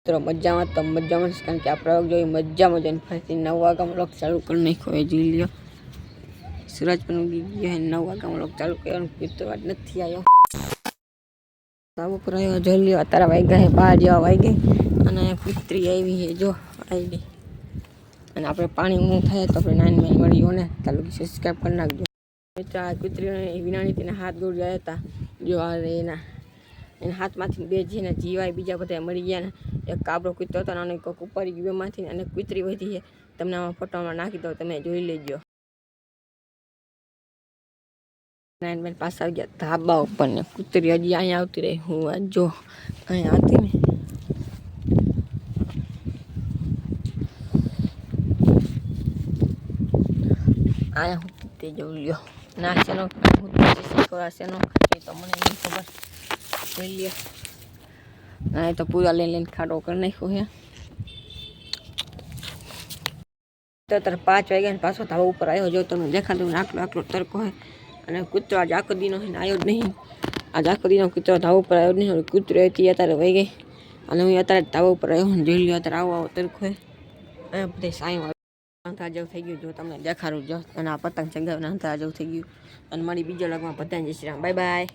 તો મજામાં કારણ કે આપણે જોઈ મજામાં ફરીથી 9 વાગ્યામાં વ્લોગ ચાલુ કરી નાખ્યો એ જોઈ લ્યો. સૂરજ પણ ઉગી ગયો 9 વાગ્યામાં વ્લોગ ચાલુ કર્યો તો વાત નથી આવ્યો. સાબ ઉપર આવ્યો જોઈ લ્યો. અત્યારે વાગ્યા 12 જેવા વાગ્યા અને કુતરી આવી છે જો આવી. અને આપણે પાણી ઊંઘ થાય તો આપણે 9 મેલ મળ્યો ને ચાલુ સબસ્ક્રાઈબ કરી નાખજો. આ કુતરીઓને વિનાણીને હાથ દોડ ગયા હતા જો આ એના હાથમાંથી બે જેને જીવાય બીજા બધા મળી ગયા ને એક કાબરો કૂતરો હતો નાનો કોક ઉપાડી ગયો એમાંથી અને કૂતરી વધી છે. તમને આમાં ફોટોમાં નાખી દો તમે જોઈ લેજો. નાઇન પાછા આવી ગયા ધાબા ઉપર ને કૂતરી હજી અહીંયા આવતી રહી. હું જો અહીંયા આવતી ને અહીંયા હું તે જોઈ લ્યો ના શેનો શેનો ખાતી તો મને નહીં ખબર. જોઈ લ્યો ના તો પૂરા લઈને ખાડો કરી નાખ્યો છે. તો 5 વાગ્યા ને પાછો ધાબા ઉપર આવ્યો જો તમને દેખાતું આટલો તડકો હોય અને કૂતરો આજ આખો દીનો આવ્યો જ નહીં. આજ આખો દીનો કૂતરો ધાબા ઉપર આવ્યો જ નહીં. કૂતરો હતી અત્યારે વહી ગઈ અને હું અત્યારે ધાબા ઉપર આવ્યો જોઈ લ્યો. અત્યારે આવો તડકો હોય અને બધે સાયું અંધાર જેવું થઈ ગયું જો તમને દેખાડું જો અને આ પતંગ ચગાવીને અંધાર જેવું થઈ ગયું. અને મારી બીજા લગમાં બધાને જય શ્રી રામ બાય બાય.